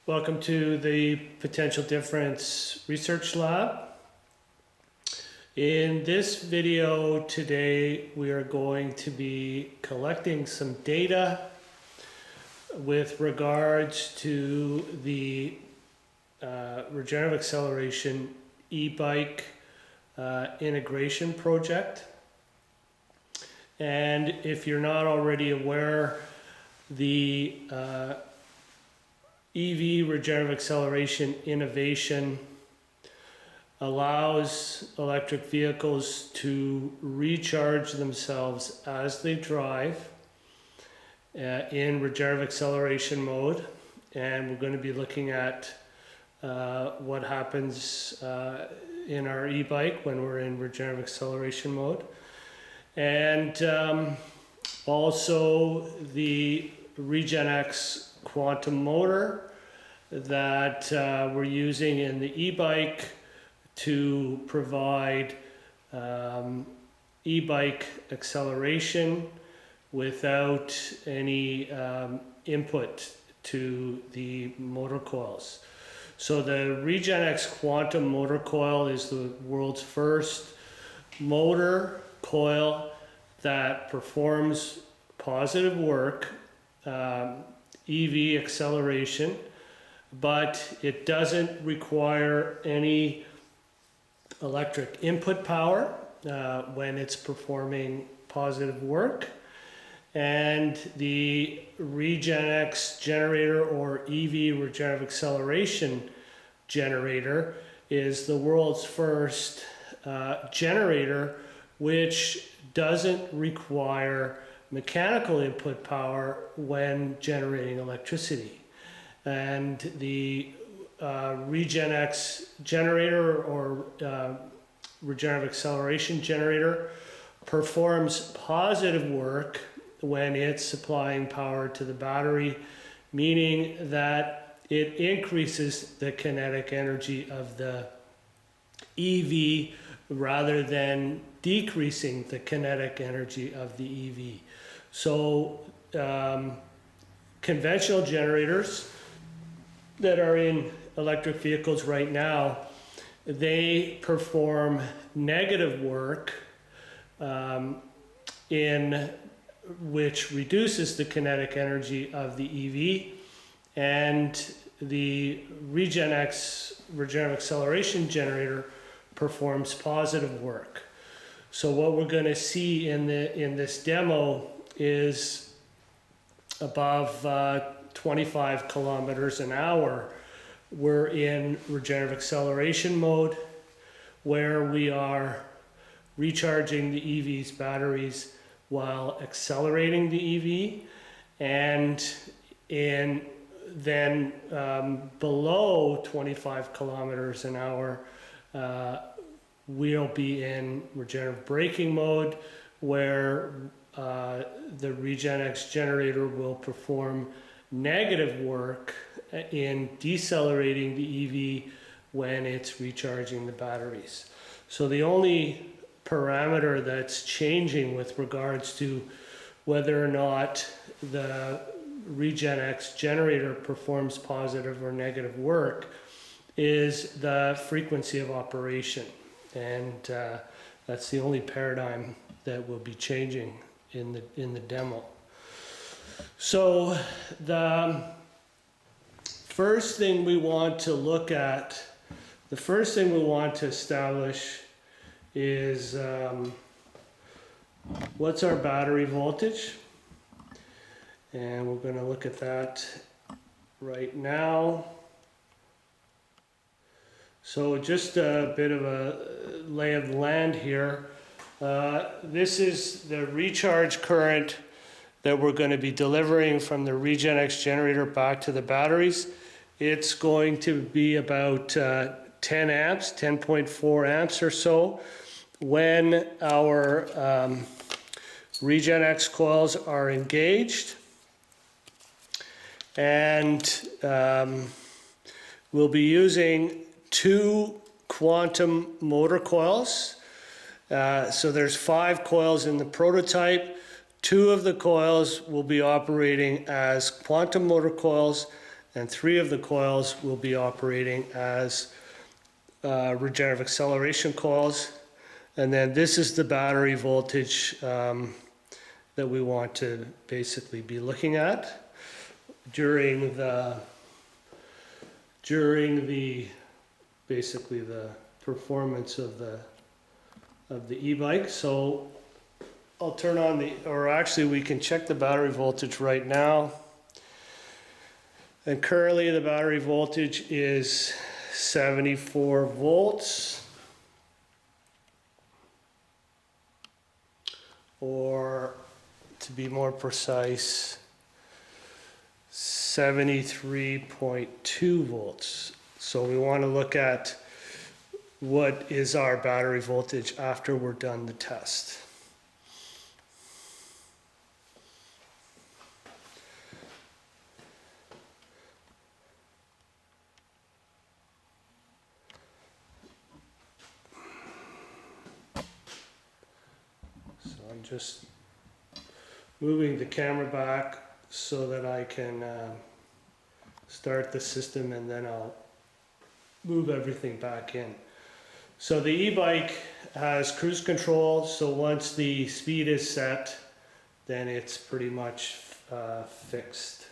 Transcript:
Welcome to the Potential Difference Research Lab. In this video today, we are going to be collecting some data with regards to the Regenerative Acceleration eBIKE integration project. And if you're not already aware, the EV regenerative acceleration innovation allows electric vehicles to recharge themselves as they drive in regenerative acceleration mode. And we're going to be looking at what happens in our e-bike when we're in regenerative acceleration mode. And also the RegenX quantum motor that we're using in the e-bike to provide e-bike acceleration without any input to the motor coils. So the RegenX quantum motor coil is the world's first motor coil that performs positive work, EV acceleration, but it doesn't require any electric input power when it's performing positive work. And the RegenX generator, or EV regenerative acceleration generator, is the world's first generator which doesn't require mechanical input power when generating electricity. And the RegenX generator, or regenerative acceleration generator, performs positive work when it's supplying power to the battery, meaning that it increases the kinetic energy of the EV rather than decreasing the kinetic energy of the EV. So conventional generators that are in electric vehicles right now, they perform negative work in which reduces the kinetic energy of the EV, and the RegenX regenerative acceleration generator performs positive work. So what we're going to see in this demo is above 25 kilometers an hour, we're in regenerative acceleration mode, where we are recharging the EV's batteries while accelerating the EV, and then below 25 kilometers an hour, we'll be in regenerative braking mode, where the RegenX generator will perform negative work in decelerating the EV when it's recharging the batteries. So the only parameter that's changing with regards to whether or not the RegenX generator performs positive or negative work is the frequency of operation. And that's the only paradigm that will be changing in the demo. So the first thing we want to look at, the first thing we want to establish is what's our battery voltage? And we're going to look at that right now. So just a bit of a lay of the land here. This is the recharge current that we're going to be delivering from the RegenX generator back to the batteries. It's going to be about 10 amps, 10.4 amps or so, when our RegenX coils are engaged. And we'll be using 2 quantum motor coils. So there's 5 coils in the prototype. 2 of the coils will be operating as quantum motor coils, and 3 of the coils will be operating as regenerative acceleration coils. And then this is the battery voltage that we want to basically be looking at during the basically the performance of the e-bike. So I'll turn on or actually we can check the battery voltage right now. And currently the battery voltage is 74 volts. Or to be more precise, 73.2 volts. So we want to look at what is our battery voltage after we're done the test. So I'm just moving the camera back so that I can start the system, and then I'll move everything back in. So the e-bike has cruise control, so once the speed is set, then it's pretty much fixed.